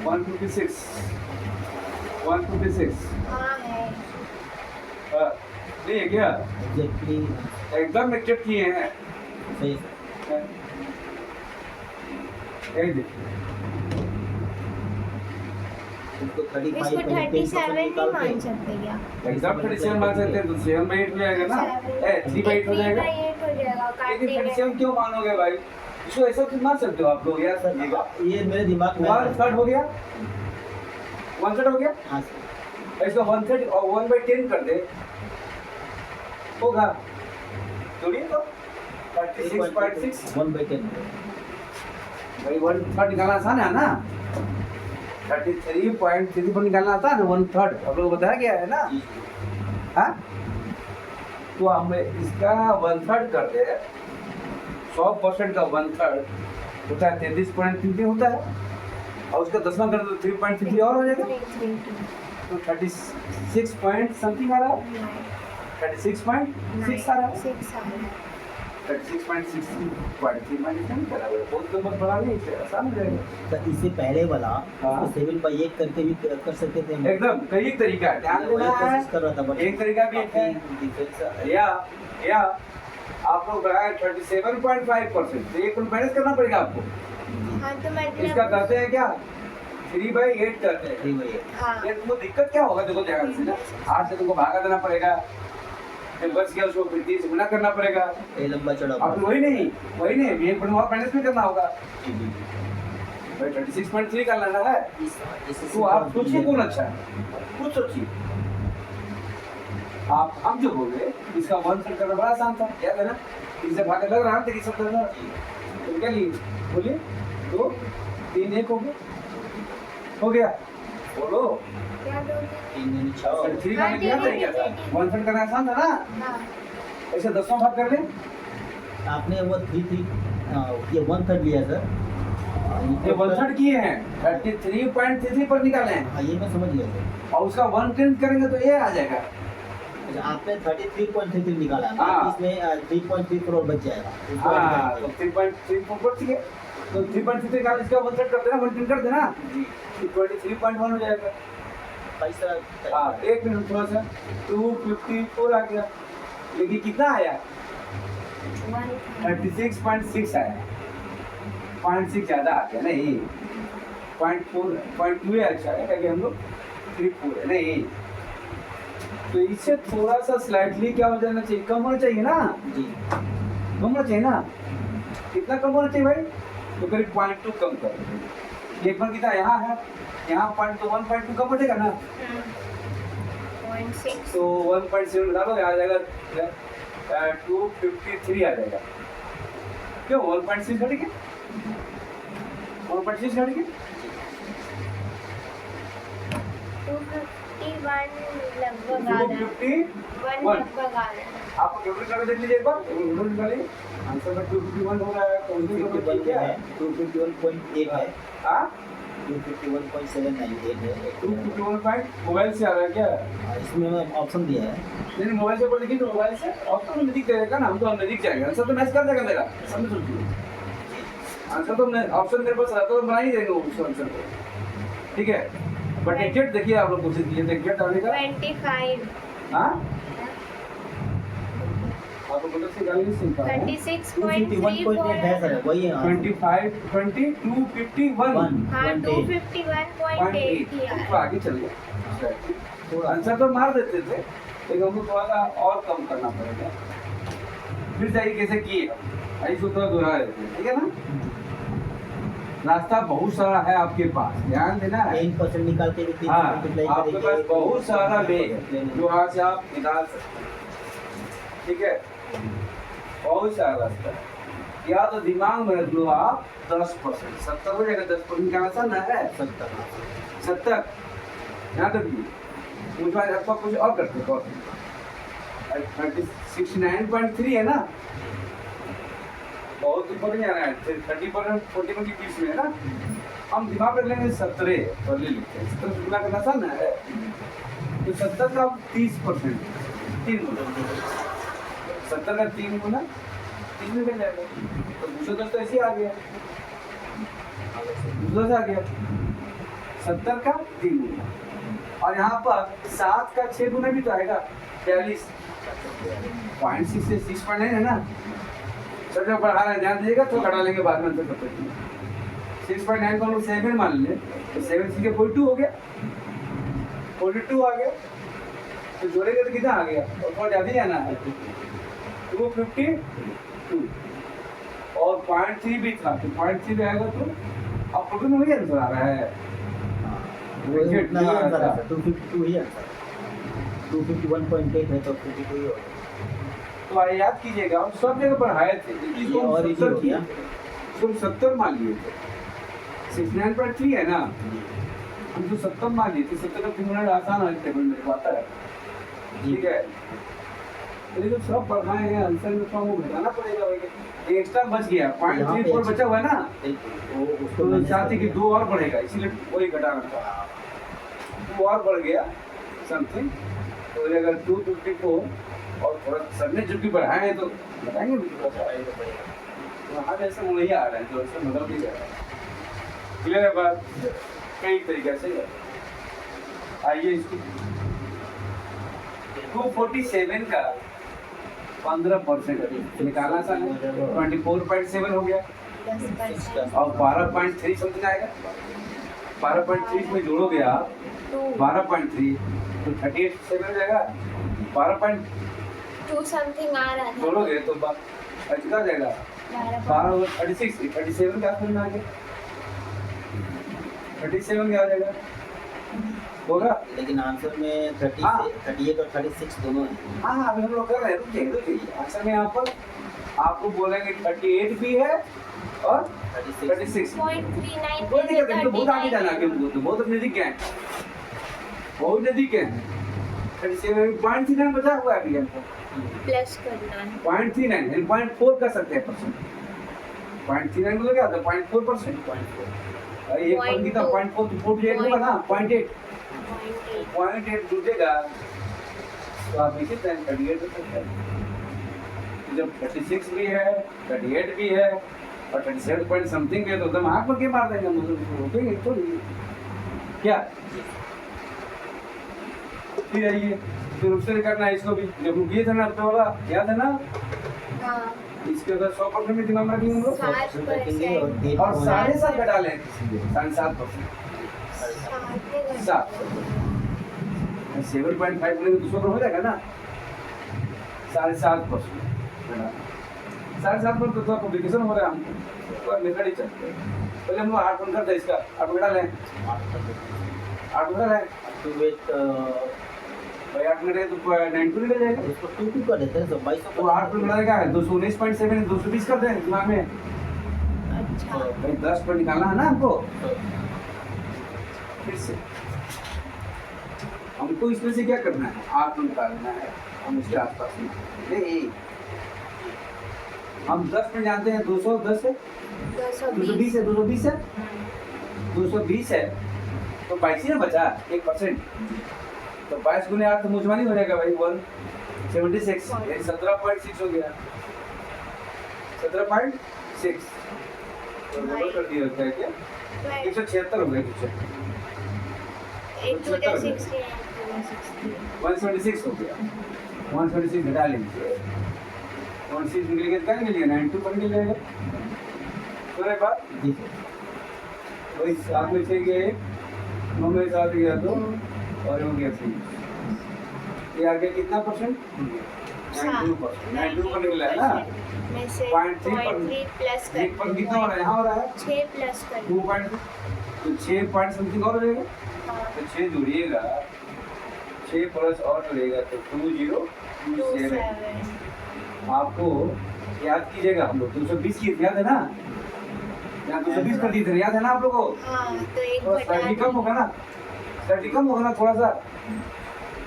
156 हाँ है। नहीं है क्या, एग्जैक्टली एकदम एक्सेप्ट किए हैं। सही है। ये देखिए इसको 35 इसको 37 भी निकाल मान के सकते क्या? एग्जाम 37 मान सकते हैं तो 7 बाई 8 में आएगा ना, 3 बाई 8 हो जाएगा। 3/8 हो जाएगा, काट लेकिन देंगे। 37 क्यों मानोगे भाई, इसको ऐसा तो मान सकते हो आप लोग यार, समझिएगा। ये मेरे दिमाग में 1/3 हो गया, 1/3 हो गया, हाँ सर इसका 1/3 और 1/10 कर दे होगा, जोड़िए तो 36.6 1/10 भाई 1/3 निकालना आसान है ना, 33.3 पर निकालना आता है ना 1/3, आप लोग बताया गया है ना, हाँ तो हम इसका 1/3 कर दे, 100% का 1/3 होता है 33.33 होता है, और उसका 10वां कर दो 3.33 और हो जाएगा, 332 तो 36 पॉइंट समथिंग आ रहा है, 36.6 आ रहा है, 6 आ रहा है। 36.60 43 माइनस नहीं करा बहुत नंबर बढ़ा नहीं इससे आसान हो जाएगा। तो इससे पहले वाला हाँ। 7/8 करके भी कर सकते थे हम। एकदम कई तरीका है, ध्यान वही देना है। कोशिश कर रहा था बट एक तरीका भी है डिफरेंस या आप लोग लगाए 37.5%, तो 1 माइनस करना पड़ेगा आपको। हाँ तो इसका मतलब करते हैं क्या 3/8 करते हैं। 3/8 हाँ ये तुमको दिक्कत क्या होगा, देखो ध्यान से ना, 8 से तुमको भागा देना पड़ेगा, फिर बच गया उसको फिर 30 से गुना करना पड़ेगा। ये लंबा चौड़ा अब वही नहीं एक पॉइंट और माइनस भी करना होगा। जी जी भाई 36.3 का लाना है, तो आप सोचिए कौन अच्छा है, खुद सोचिए। आप हम जो बोले इसका 1 सेट करना बड़ा आसान था, याद है ना, इससे भागा लग रहा है तेरी सब करना, तो क्या लिए बोलिए 2 3 1 हो गया बोलो। क्या दो 3 6 3 का क्या तरीका था, 1 सेट करना आसान था ना, हाँ ऐसे 10वां भाग कर ले। आपने वो 3 ये 1/3 लिया सर। ये 1/3 किए हैं, 33.33 पर निकाले हैं, हाँ ये मैं समझ गया सर। और उसका 1/10 करेंगे तो ये आ जाएगा। अच्छा आपने 33.33 निकाला है, हाँ। इसमें 3.3 करोड़ बच जाएगा। उसको हाँ निकाल तो के। 3.3 पर ठीक है, तो 3.33 का इसका 1 सेट कर देना, 1/10 कर देना, जी 23.1 हो जाएगा। पैसा हाँ 1 मिनट थोड़ा सा 254 आ गया, लेकिन कितना आया 36.6 आया, 0.6 ज्यादा आ गया नहीं, 0.2 अच्छा है क्योंकि हम लोग 34 है नहीं, तो इससे थोड़ा सा स्लाइटली क्या हो जाना चाहिए, कम होना चाहिए ना, जी कम होना चाहिए ना, कितना कम होना चाहिए भाई, तो करीब 0.2 कम कर, एक बार कितना यहाँ है, यहाँ 1.2 कम बचेगा ना, 0.6 तो 1.7 डालोगे आ जाएगा 253 आ जाएगा, क्यों 1.6 घट गया, 1.6 घट गया, 251 लगभग आ रहा है, 1 251 लगभग आ रहा है। आप कैलकुलेट करके देख लीजिए एक बार, कैलकुलेट निकालिए, आंसर में 251 हो रहा है, तो उसी को 251 क्या है, है, 251.8 है, हाँ 251.798 है। 251 पॉइंट मोबाइल से आ रहा है क्या, इसमें ऑप्शन दिया है। नहीं मोबाइल से ऊपर लिखिए, तो मोबाइल से ऑप्शन में नजदीक जाएगा ना, हम तो नजदीक जाएगा, आंसर तो मैच कर जाएगा मेरा, समझ सोचिए, आंसर तो ऑप्शन मेरे पास रहता तो बना ही देंगे उस आंसर को, ठीक है, बट एग्जैक्ट देखिए आप लोग कोशिश कीजिए, एग्जैक्ट आने का, 25 हाँ आपको मतलब से गाली नहीं सीखा है, 251.8 है सर, वही है आंसर। 25 20 251 हाँ 1.8 251.8 ही आ तो रहा है। आगे चल गया, थोड़ा आंसर तो मार देते थे, लेकिन हमको थोड़ा सा और कम करना पड़ेगा, फिर जाइए कैसे किए ऐसे थोड़ा दोहरा देते हैं, ठीक है ना, रास्ता बहुत सारा है आपके पास, ध्यान देना है, 10% निकाल के भी 3 हाँ मल्टीप्लाई आपके करेंगे पास बहुत सारा वे है जो आज से आप निकाल सकते हैं, ठीक है, बहुत सारा रास्ता है, या तो दिमाग में रख लो आप 10%, 70 हो जाएगा, 10% का आसान है 70, यहाँ तक भी मुझे बाद आपका कुछ और करते हैं, 69.3 है ना, बहुत ऊपर नहीं आना है, 30% 40% के बीच में है ना, हम दिमाग में लेंगे 17 और ले लेते हैं, 70 गुना करना आसान है, तो 70 का 30%, 3 गुना, 70 का 3 गुना 3 में मिल जाएगा, तो दूसरा दस तो ऐसे ही आ गया, दूसरा से आ गया 70 का 3 गुना, और यहाँ पर 7 का 6 गुना भी तो आएगा 42, 0.6 से 6.9 है ना, सर जब बढ़ा रहे हैं ध्यान दीजिएगा, तो घटा लेंगे बाद में, अंतर करते हैं 6.9 को हम लोग 7 मान लें, तो 7 से 42 हो गया, 42 आ गया, तो जोड़ेंगे तो कितना आ गया, और थोड़ा ज़्यादा ही आना है 252, और 0.3 भी था, तो 0.3 भी आएगा, तो अब टोटल में वही आंसर आ रहा है, वो उतना ही आंसर है सर, 252 ही आंसर, 251.8 है तो 52 ही होगा। तो आइए याद कीजिएगा, हम सब जगह पढ़ाए थे, ये और इजी हो गया। सिर्फ 70 मान लिए थे, 69.3 है ना, हम तो 70 मान लिए थे, 70 का 3 गुना आसान है, टेबल मेरे को आता है, ठीक है, लेकिन तो सब पढ़ाए हैं, आंसर में थोड़ा वो घटाना पड़ेगा, भाई एक्स्ट्रा बच गया 0.34 बचा हुआ है ना, वो उसको तो मैंने चाहते कि 2 और बढ़ेगा, इसीलिए वही घटाना था, 2 और बढ़ गया समथिंग, तो अगर 254 और थोड़ा सर ने जो भी बढ़ाए हैं तो बताएंगे भी थोड़ा सा। तो हाँ जैसे वही आ रहा है तो ऐसे मतलब नहीं कर रहा है। क्लियर है बात? कई तरीके से है। आइए इसको 247 का 15% निकालना सा 24.7 हो गया 10%। और 12.3 समथिंग आएगा। 12.3 में जोड़ोगे आप 12.3 तो 38.7 हो जाएगा। 12.2 समथिंग आ रहा था। जोड़ोगे तो कितना हो जाएगा? 12 36 37 क्या समझ में आ गया? 37 क्या हो जाएगा? होगा? लेकिन आंसर में 30 हाँ। 38 और 36 दोनों है। हाँ अभी हम लोग कर रहे हैं। रुकिए आंसर में यहाँ पर आपको बोलेंगे 38 भी है और 36। 0.39 कोई दिक्कत नहीं, तो बहुत आगे जाना है, तो बहुत नजदीक गए हैं, बहुत नजदीक गए हैं। 37.39 बचा हुआ है अभी हमको। प्लस करना है। 0.39 यानी 0.4 कर सकते हैं परसेंट। 0.39 मतलब क्या होता है? 0.4%। अरे एक पॉइंट की तो 0.4 तो 48 होगा ना, 0.8 0.8 जुटेगा तो आप इसी टाइम 38 हो सकता है। जब 36 भी है 38 भी है और 37 पॉइंट समथिंग है तो एकदम आँख पर के मार देंगे हम लोग, रुकेंगे तो नहीं क्या? फिर आइए फिर उससे करना है इसको भी। जब रुकिए थे ना अपने वाला याद है ना, हाँ। इसके अगर 100% में दिमाग रखेंगे हम लोग 7%। और 7.5 घटा लें 7.5%। 7.5 बोलेंगे तो 100 हो जाएगा ना। 7.5%। 7.5% तो थोड़ा कॉम्प्लिकेशन हो रहा है हमको, तो मेथड ही चलते हैं। पहले हम लोग 8 बंद करते हैं इसका, 8 घटा लें 8 घटा लें तो वेट भाई 8 घटे तो 92 निकल जाएगा। इसको 2 कर देते हैं, 22 तो 8 पर घटा क्या है 219.7 220 कर दें दिमाग में। अच्छा। भाई 10 पर निकालना है ना हमको। फिर से हमको इसमें से क्या करना है? 8 निकालना है हम इसके आसपास में। नहीं हम 10 में जानते हैं 210 है 220 है 220 है 220 है तो 22 ही ना बचा 1%। तो 22 गुने 8 तो मुझमानी हो जाएगा भाई 176 यानी 17.6 हो गया 17.6 तो गलत कर दिया होता है क्या? 176 हो गया कुछ 176 हो गया 176 घटा लीजिए 176 निकलेगा क्या निकलेगा 92 पर निकल जाएगा। तो रे बात वही 7 में से गए 9 में 7 गया तो और हो गया 3 ये आगे कितना परसेंट 92 पर निकला है ना। में से 0.3 प्लस कर 1 पर कितना हो रहा है? यहाँ हो रहा है 6 प्लस कर 2 पॉइंट तो 6 पॉइंट समथिंग और हो जाएगा। तो 6 जोड़िएगा 6 प्लस और जोड़िएगा तो 2027 आपको याद कीजिएगा। हम लोग 220 की याद है ना, यहाँ 220 कर दिए थे याद है ना आप लोगों को। हाँ तो एक थोड़ा स्लाइडली कम होगा ना, स्लाइडली कम होगा ना थोड़ा सा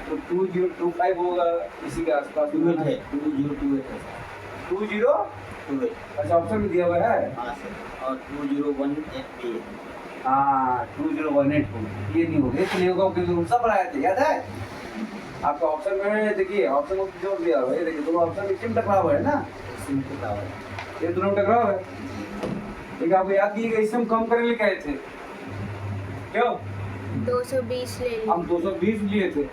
तो 2025 होगा इसी के आसपास। 28 है 2028 है 2028 अच्छा ऑप्शन में दिया हुआ है। हाँ सर और 2018 भी है। हाँ 2018 को ये नहीं होगा, ये नहीं होगा क्योंकि सब बनाए थे याद है आपका ऑप्शन में। देखिए ऑप्शन को जोड़ दिया हुआ है, देखिए दोनों ऑप्शन में टकराव है ना, ये दोनों टकराव है। ठीक है आपको याद कीजिएगा इससे हम कम करने के थे क्यों 220 ले ली। हम 220 लिए थे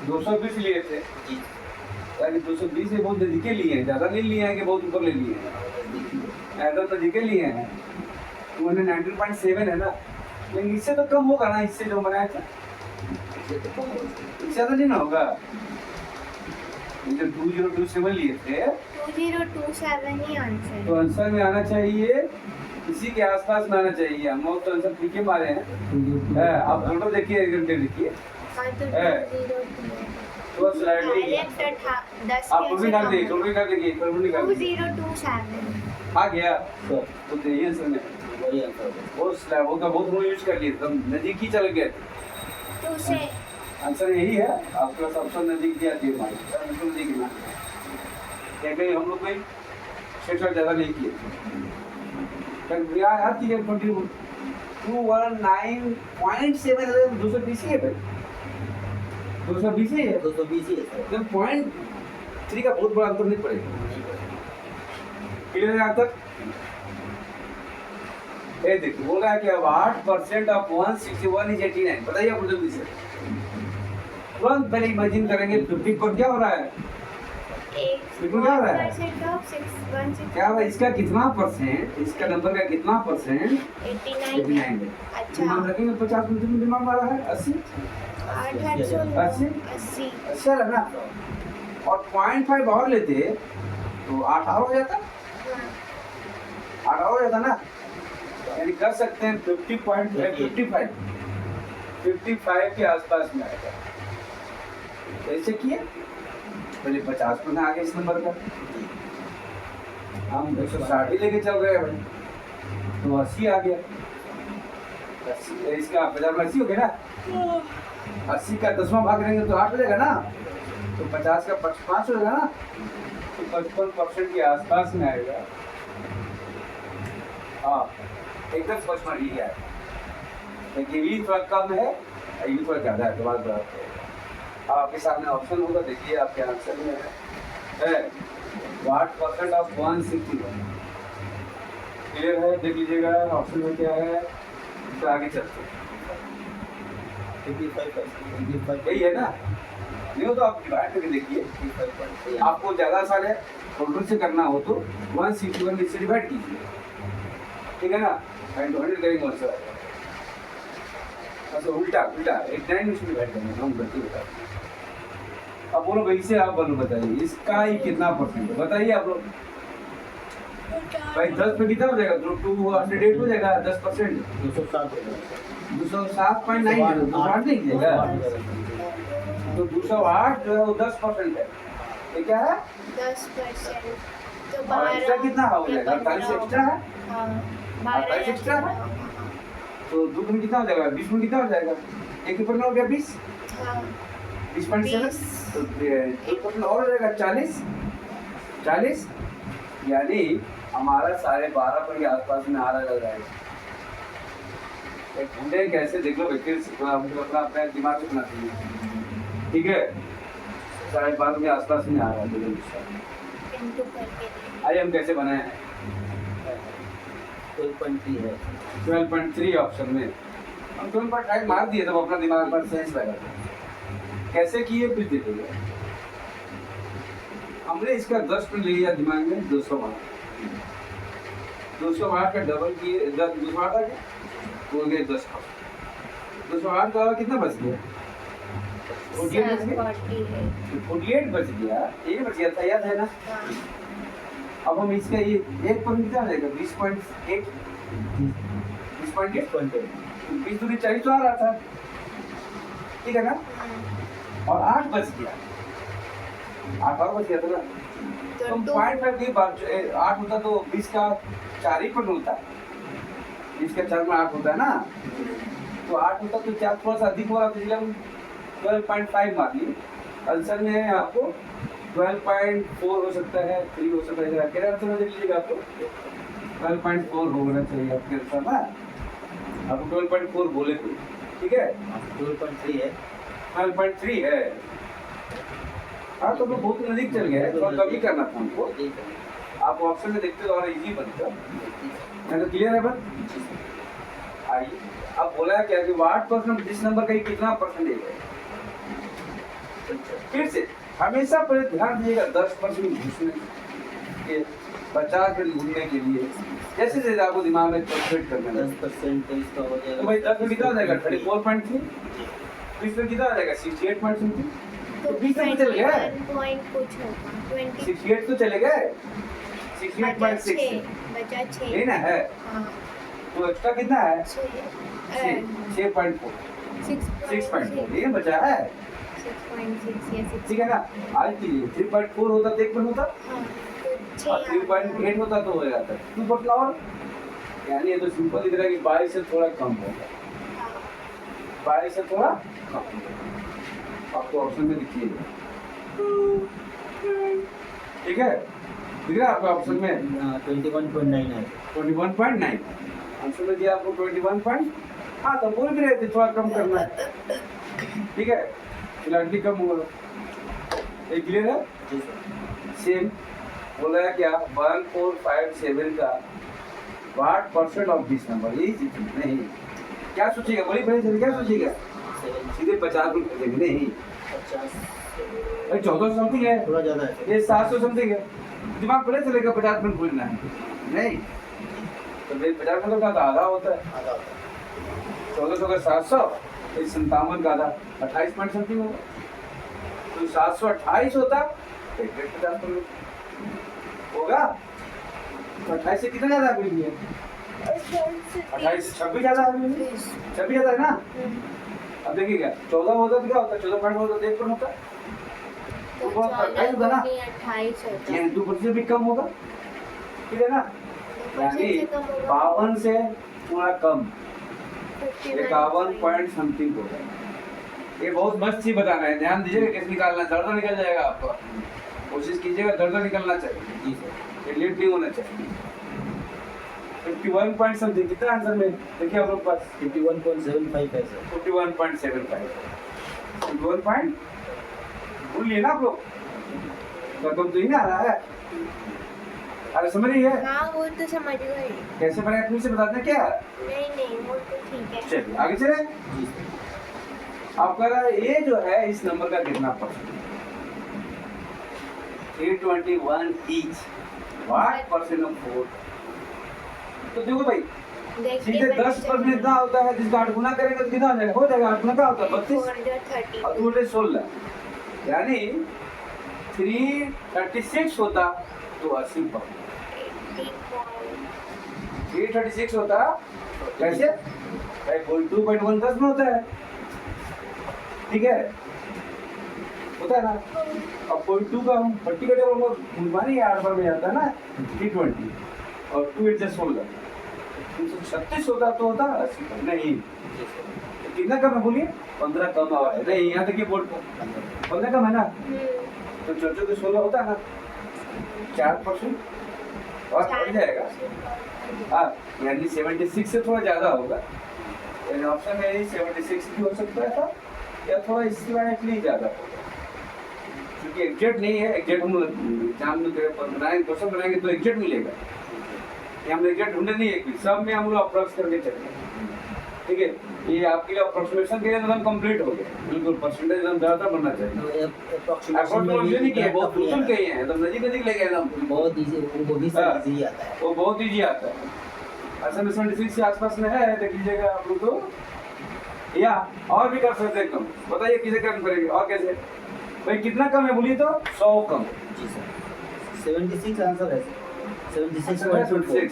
220 लिए थे यानी 220 से बहुत नजदीके लिए हैं, ज़्यादा नहीं लिए हैं कि बहुत ऊपर ले लिए हैं, ऐसा तो नजदीके लिए हैं। तो मैंने 19.7 है ना, लेकिन इससे तो कम होगा ना, इससे जो बनाया था इससे ज़्यादा नहीं ना होगा। जो 2027 लिए थे 2027 ही आंसर तो आंसर में आना चाहिए इसी के आसपास में आना चाहिए। हम लोग तो आंसर ठीक ही मारे हैं। आप फोटो देखिए एक घंटे देखिए हाँ तो है। 202 तो स्लाइड डायरेक्ट 10 आप कभी कर देखिए कभी कर देखिए कभी कर देखिए 2027 आ गया तो यही आंसर में वही आंसर वो स्लैब होगा बहुत हम यूज कर लिए तो नजदीक ही चल गए। तो उसे आंसर यही है आपका सबसे नजदीक दिया थी हमारे बिल्कुल नजदीक ना क्या कहीं हम लोग कोई क्षेत्र ज़्यादा नहीं किए थे। याद कीजिए 219.7 220 है भाई 220 ही है 220 ही है सर। तो 0.3 का बहुत बड़ा अंतर नहीं पड़ेगा। क्लियर है यहाँ तक? ये देखिए बोला है कि अब 8% ऑफ 161 इज 89। बताइए आप जल्दी से, तुरंत पहले इमेजिन करेंगे 50 पर क्या हो रहा है, बिल्कुल क्या हो रहा है, 1% ऑफ 616 क्या हो रहा है, इसका कितना परसेंट, इसका नंबर का कितना परसेंट, 89 है। 89 है। अच्छा दिमाग रखेंगे 50 में दिमाग आ रहा है 80 880 अच्छा है ना, और 0.5 और लेते तो 18 हो जाता, 18 हो जाता ना, यानी कर सकते हैं 55 के आसपास में आएगा। कैसे किए, पहले 50% आ गया इस नंबर का, हम 160 ही लेके चल रहे हैं भाई, तो 80 आ गया, 80 इसका 50 में 80 हो गया ना, 80 का 10वां भाग करेंगे तो 8 हो जाएगा ना, तो 50 का 5 हो जाएगा ना, तो 55% के आसपास में आएगा। हाँ एकदम स्पष्ट में लिया है, लेकिन ये थोड़ा कम है, ये थोड़ा ज़्यादा है, तो बात बराबर है। आपके सामने ऑप्शन होगा, देखिए आपके आंसर में है 8% ऑफ 161। क्लियर है, देख लीजिएगा ऑप्शन में क्या है, तो आगे चलते हैं। 85 यही है ना, नहीं हो तो आप डिवाइड करके देखिए, आपको ज़्यादा आसान है, टोटल से करना हो तो 161 से डिवाइड कीजिए, ठीक है ना, 100 करेंगे उससे अच्छा उल्टा 89 में डिवाइड करेंगे, हम गलती बता। अब बोलो भाई से आप बोलो, बताइए इसका ही कितना परसेंट है, बताइए आप लोग भाई। 10 पे कितना हो जाएगा, तो 208 हो जाएगा 10%, 207.9 208 नहीं कीजिएगा, तो 208 जो है वो 10% है, ये क्या है 10%, तो और एक्स्ट्रा कितना हो जाएगा, 48 एक्स्ट्रा है, हाँ 48 एक्स्ट्रा है, तो 2 में कितना हो जाएगा, 20 में कितना हो जाएगा, एक ही पर हो गया 20, हाँ 20.7, तो 2% और हो जाएगा 40, यानी हमारा 12.5 के आसपास में आ रहा है। एक ढूंढे कैसे, देख लो हमको अपना दिमाग से बनाते हैं, ठीक है, 12.5 के आसपास में आ रहा है। इंटू करके आइए हम कैसे बनाए हैं, 12.3 है 12.3 ऑप्शन में हम 12.5 मार दिए, तब अपना दिमाग पर सेंस लगा कैसे किए कुछ देखिए। हमने इसका 10% ले लिया दिमाग में, 208 का डबल किए, 208 आ गया, हो गया 10, 208 का कितना बच गया, 48 बच गया, 48 बच गया, ये बच गया था, याद है ना। अब हम इसका ये 1% कितना आ जाएगा, 20.8, 20 दूरी 40 तो आ रहा था, ठीक है ना, और 8 बच गया, 8 और बच गया था ना, तो 0.5 के बाद 8 होता तो 20 का 4 ही पर होता, 20 का 4 में 8 होता है ना, तो 8 होता तो 4 थोड़ा सा अधिक हो रहा, तो इसलिए हम 12.5 मान लिए। आंसर में है आपको 12.4 हो सकता है, 3 हो सकता है, अकेले आंसर में देख लीजिएगा, आपको 12.4 होना चाहिए आपके आंसर ना, आपको 12.4 बोले थे, ठीक है, 12.3 है 12.3 है, हाँ तो बहुत नजदीक चल गया है, थोड़ा कम ही करना था हमको, आप ऑप्शन में देखते तो और इजी बनता है, तो क्लियर है बस। आइए अब बोला है क्या कि 8% जिस नंबर का कितना परसेंटेज है, फिर से हमेशा पहले ध्यान दीजिएगा 10% घुसने के 50% घूमने के लिए, जैसे जैसे आपको दिमाग में कैलकुलेट करना है 10% तो इसका हो जाएगा, तो भाई 10 में कितना हो जाएगा 34.3, तो इसमें कितना हो जाएगा 68.3, तो 20 में चल गया, 21 कुछ होगा 20 68 तो चले गए, 68.6 बचा 6 यही ना है, हाँ तो एक्स्ट्रा कितना है 6.4 6.4, ये बचा है, 6.6 या 6 ठीक है ना। आज कीजिए 3.4 होता तो 1 होता, हाँ तो और 3.8 होता तो हो जाता 2 और, यानी ये तो सिंपल दिख रहा है कि 22 से थोड़ा कम होगा, 22 से थोड़ा कम, आपको ऑप्शन में दिखिएगा, ठीक है, दिख रहा है आपको ऑप्शन में 21.9 है 21.9, आंसर में दिया आपको 21. हाँ तो बोल भी रहे थे थोड़ा कम करना है, ठीक है, फ्लैटली कम होगा। ये क्लियर है? जी सर। सेम बोल रहा है क्या 1457 का what percent of this number, यही चीज नहीं क्या सोचेगा, बड़ी बड़ी चीज क्या सोचेगा, सीधे 50 रुपये देंगे नहीं 50 1400 समथिंग है, थोड़ा ज़्यादा है। ये 700 समथिंग है, दिमाग पहले चलेगा 50 मिनट भूलना है नहीं, तो भाई 50 मिनट का तो आधा होता है, आधा होता है। 1400 का 700 57 का आधा 28 पॉइंट समथिंग होगा, तो 728 होता तो 50 मिनट होगा, तो 28 से कितना ज्यादा अभी है, 28 26 ज्यादा है, 26 ज्यादा है ना। अब देखिए क्या 14 होता तो क्या होता, 14 पॉइंट होता तो 1 पॉइंट होता, तो 28 होता ना, 28 होता ये 2% भी कम होगा, ठीक है ना, यानी 52 से थोड़ा कम 51 पॉइंट समथिंग होगा। ये बहुत मस्त चीज बताना है, ध्यान दीजिएगा कैसे निकालना, दर्द निकल जाएगा आपका, कोशिश कीजिएगा दर्द निकलना चाहिए, जी सर। ये लेट नहीं होना चाहिए। 51 पॉइंट समथिंग कितना आंसर में देखिए आप लोग पास 51.75 है सर। 51.75 51 पॉइंट भूल लिए ना आप लोग, रकम तो ही ना आ रहा है, अरे समझ रही है हाँ वो तो समझ गए। कैसे बने, फिर से बताते हैं क्या, नहीं वो तो ठीक है। चलिए आगे चले। जी सर। आपका ये जो है इस नंबर का कितना percent, 821 each, what percent of 4, तो देखो भाई सीधे 10% इतना होता है, जिसका 8 गुना करेंगे तो कितना हो जाएगा, 8 गुना क्या होता है 32 और 2 16, यानी 336 होता तो 80%, 336 होता कैसे भाई, 2.1 10 में होता है, ठीक है होता है ना। अब 0.2 का हम 40 का जब घुमानी 8 बार में जाता है ना 320 और 2 8 से 16, 336 होता तो होता 80%, नहीं कितना कम है बोलिए, 15 कम आवा है, नहीं यहाँ देखिए बोर्ड पर 15 कम है ना, तो 14 के 16 होता है ना 4% और बढ़ जाएगा, हाँ यानी 76 से थोड़ा ज़्यादा होगा, यानी ऑप्शन में यही 76 भी हो सकता था या थोड़ा इससे वाइटली ज़्यादा होगा, क्योंकि एग्जैक्ट नहीं है, एग्जैक्ट हम एग्जाम में बनाएंगे क्वेश्चन बनाएंगे तो एग्जैक्ट मिलेगा, ये हम एग्जैक्ट ढूंढे नहीं है, सब में हम लोग अप्रोक्स करके चलेंगे, ठीक है, ये आपके लिए अप्रोक्सीमेशन के लिए एकदम कंप्लीट हो गया, बिल्कुल परसेंटेज एकदम ज़्यादा बनना चाहिए, अप्रोक्सीमेशन नहीं किया बहुत दूर कहीं है, एकदम नजीक नजीक ले गए एकदम, बहुत इजी, वो भी हाँ। इजी आता है। वो बहुत ईजी आता है, असल में 76 के आसपास में है, देख लीजिएगा आप लोग को, या और भी कर सकते हैं कम, बताइए किसे कम करेंगे और कैसे, भाई कितना कम है बोलिए तो 100 कम, जी सर। 76 आंसर है सर। 76.24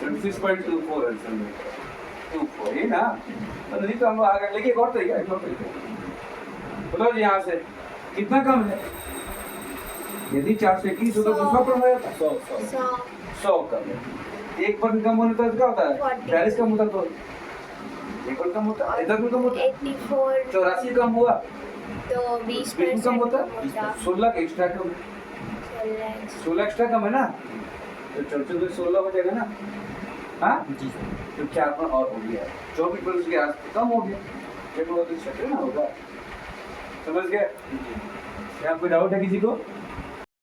76.24 है असल में 24 ही ना, तो नहीं तो हम आगे लेके एक और तरीका, एक और तरीका बताओ जी, यहाँ से कितना कम है, यदि 421 होता तो 100 कम हो जाता, 100 कम है, 1% कम होने तो क्या होता है 42 कम होता, तो 1% कम होता है, 10 कम होता है, 84 कम हुआ तो 20 कम होता है, 16 का एक्स्ट्रा कम, 16 एक्स्ट्रा कम है ना, तो 14 से 16 हो जाएगा ना, हाँ जी सर। तो 4 और हो गया, 24% के आसपास कम हो गया, ये तो ना होगा, समझ गए, यहाँ कोई डाउट है किसी को?